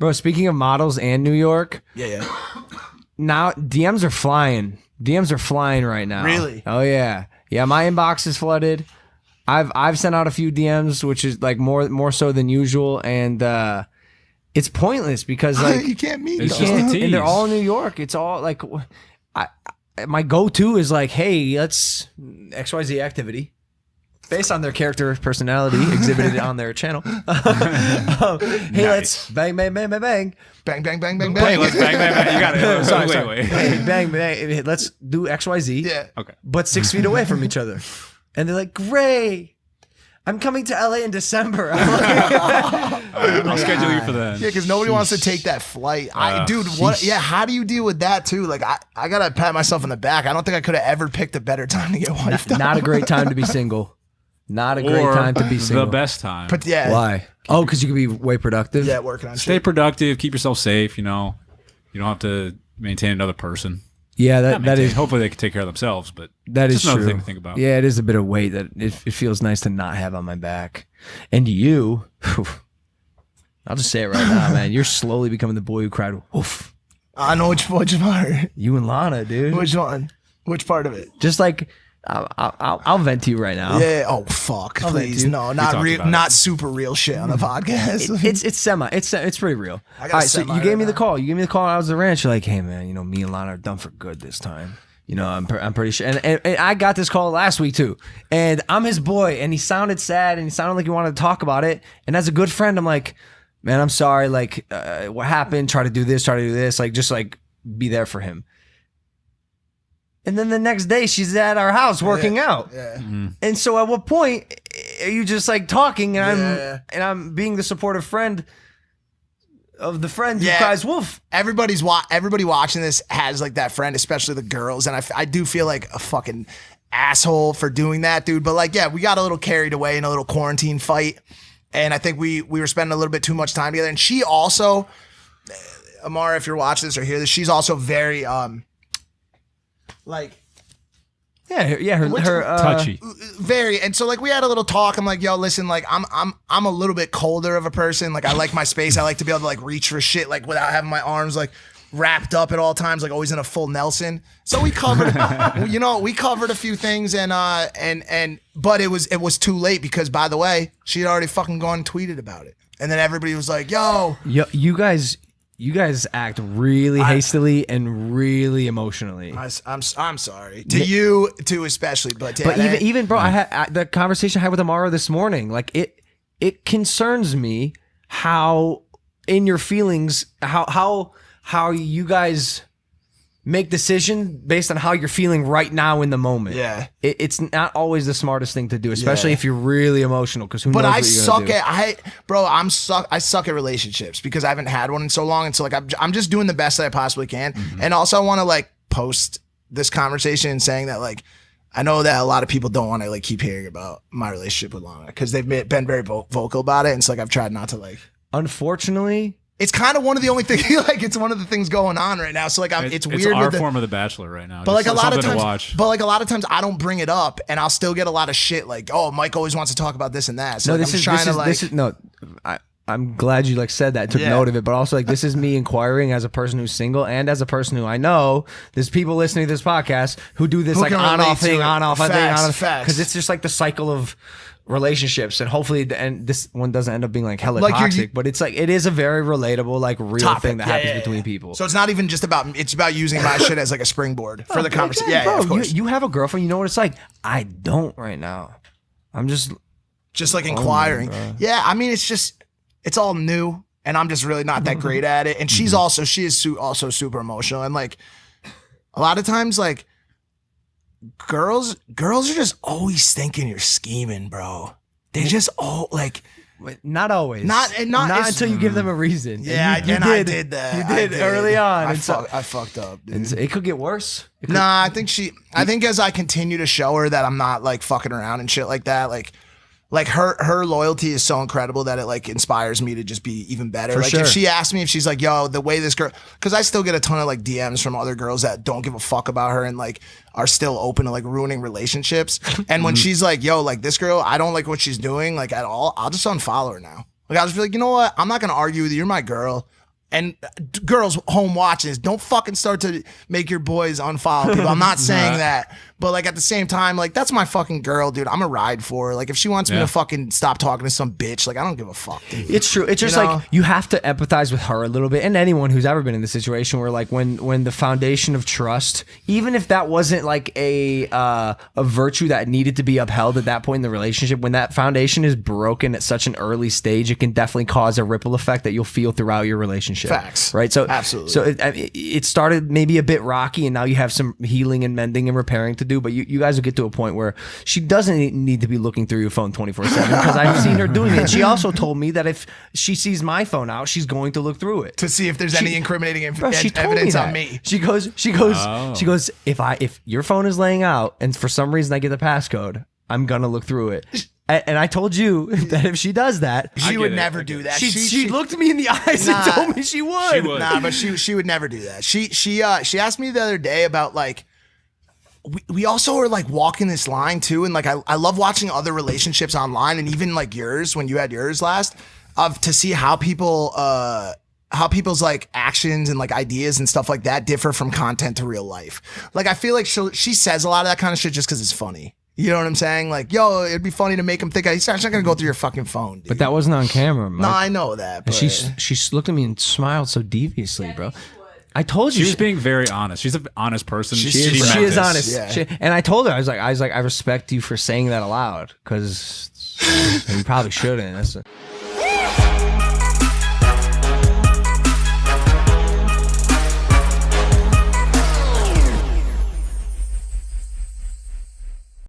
Bro, speaking of models and New York, Yeah. now DMs are flying. DMs are flying right now. Really? Oh yeah. Yeah, my inbox is flooded. I've sent out a few DMs, which is like more so than usual, and it's pointless because like you can't meet It's them. just a tease. and they're all in New York. It's all like my go-to is like, hey, let's XYZ activity. Based on their character personality exhibited on their channel. Hey, let's bang, bang, bang, bang, bang. Bang, bang, bang, bang, Hey, bang. let's bang, bang, bang. You got it. Sorry. Wait. Hey, bang, bang. Let's do XYZ. Yeah. Okay. But 6 feet away from each other. And they're like, great. I'm coming to LA in December. I'm like, I'll schedule you for that. Yeah, because nobody wants to take that flight. Dude, what? Yeah, how do you deal with that too? Like, I gotta pat myself on the back. I don't think I could have ever picked a better time to get wiped out. not a great time to be single. Not a great Or time to be single. the best time. But yeah, Why? Oh, because you could be way productive? yeah, working on Stay shit. productive. Keep yourself safe. You know, you don't have to maintain another person. Yeah, Not that maintain. is Hopefully they can take care of themselves, but that is just another true. thing to think about. Yeah, it is a bit of weight that it feels nice to not have on my back. And you, whew, I'll just say it right now, man. You're slowly becoming the boy who cried. Oof. I know which part. You and Lana, dude. Which one? Which part of it? Just like I'll vent to you right now. Yeah. Oh fuck! I'll let Please, you. no, not talked real, about it. not super real shit on the podcast. It's pretty real. I got All a right, so semi you gave right me the now. call. You gave me the call. I was at the ranch. You're like, hey man, you know me and Lana are done for good this time. You know, I'm pretty sure. And I got this call last week too. And I'm his boy. And he sounded sad and he sounded like he wanted to talk about it. And as a good friend, I'm like, man, I'm sorry. Like, what happened? Try to do this. Like, just like be there for him. And then the next day, she's at our house working out. Yeah. And so, at what point are you just like talking, and Yeah. I'm being the supportive friend of the friend who Yeah. cries wolf? Everybody watching this has like that friend, especially the girls, and I do feel like a fucking asshole for doing that, dude. But like, yeah, we got a little carried away in a little quarantine fight, and I think we were spending a little bit too much time together. And she also, Amara, if you're watching this or hear this, she's also very like. Her Touchy. Very, and so like we had a little talk. I'm like, yo, listen, like I'm a little bit colder of a person. Like I like my space. I like to be able to like reach for shit like without having my arms like wrapped up at all times, like always in a full Nelson. So we covered, we covered a few things, and but it was too late because, by the way, she had already fucking gone and tweeted about it, and then everybody was like, yo, You guys act really hastily and really emotionally. I'm sorry to you too, especially, but Even bro, I had the conversation I had with Amara this morning. Like it concerns me how in your feelings how you guys make decision based on how you're feeling right now in the moment. Yeah. It's not always the smartest thing to do, especially Yeah. if you're really emotional. Because who But knows I what you're suck gonna do. I suck at relationships because I haven't had one in so long, and so like I'm just doing the best that I possibly can. And also I want to like post this conversation and saying that like I know that a lot of people don't want to like keep hearing about my relationship with Lana because they've been very vocal about it, and so like I've tried not to like. Unfortunately, It's kind of one of the only things like it's one of the things going on right now. So like it's weird. It's our with form of The Bachelor right now. But like Just a lot of something to times, watch. but like a lot of times I don't bring it up, and I'll still get a lot of shit like, oh, Mike always wants to talk about this and that. So no, like, I'm glad you like said that, took Yeah. note of it, but also like this is me inquiring as a person who's single and as a person who I know there's people listening to this podcast who do this Who like can on relate off to thing, it. on off thing, Facts, on off, facts. because it's just like the cycle of relationships, and hopefully and this one doesn't end up being like hella Like you're- toxic, but it's like it is a very relatable like real topic. thing that Yeah, happens yeah, between yeah. people. So it's not even just about, it's about using my shit as like a springboard for the conversation. Yeah, bro, of course. you have a girlfriend, you know what it's like. I don't right now. I'm just Just like inquiring. bro. Yeah, I mean, it's all new, and I'm just really not that great at it. And she is also super emotional, and like a lot of times, like girls are just always thinking you're scheming, bro. They just all like. not always. Not until you give them a reason. Yeah, And you I did that. You did early on. I and so- fucked up, dude. and so it could get worse. It could- Nah, I think as I continue to show her that I'm not like fucking around and shit like that, like her loyalty is so incredible that it like inspires me to just be even better. For Like sure. if she asks me if she's like, yo, the way this girl, because I still get a ton of like DMs from other girls that don't give a fuck about her and like are still open to like ruining relationships. And when she's like, yo, like this girl, I don't like what she's doing like at all, I'll just unfollow her now. Like I'll just be like, you know what? I'm not gonna argue with you. You're my girl. And girls home watching this, don't fucking start to make your boys unfollow people. I'm not saying that, but like at the same time, like that's my fucking girl, dude. I'm a ride for her. Like if she wants me to fucking stop talking to some bitch, like I don't give a fuck, dude. It's true. It's just like you have to empathize with her a little bit, and anyone who's ever been in the situation where like when the foundation of trust, even if that wasn't like a virtue that needed to be upheld at that point in the relationship, when that foundation is broken at such an early stage, it can definitely cause a ripple effect that you'll feel throughout your relationship. Facts. Right. So absolutely. So it started maybe a bit rocky, and now you have some healing and mending and repairing to do. But you guys will get to a point where she doesn't need to be looking through your phone 24/7, because I've seen her doing it. And she also told me that if she sees my phone out, she's going to look through it to see if there's any incriminating she told evidence me on me. She goes, if your phone is laying out and for some reason I get the passcode, I'm gonna look through it. And I told you that if she does that, she would never do that. She looked me in the eyes and told me she would. Nah, but she would never do that. She asked me the other day about like we also are like walking this line too, and like I love watching other relationships online, and even like yours when you had yours last, to see how people's like actions and like ideas and stuff like that differ from content to real life. Like I feel like she says a lot of that kind of shit just because it's funny. You know what I'm saying? Like, yo, it'd be funny to make him think he's not gonna go through your fucking phone, dude. But that wasn't on camera, Mike. No, I know that. But she looked at me and smiled so deviously, bro. I told you she was being very honest. She's an honest person. She is honest. Yeah. And I told her, I was like, I respect you for saying that aloud, because you probably shouldn't.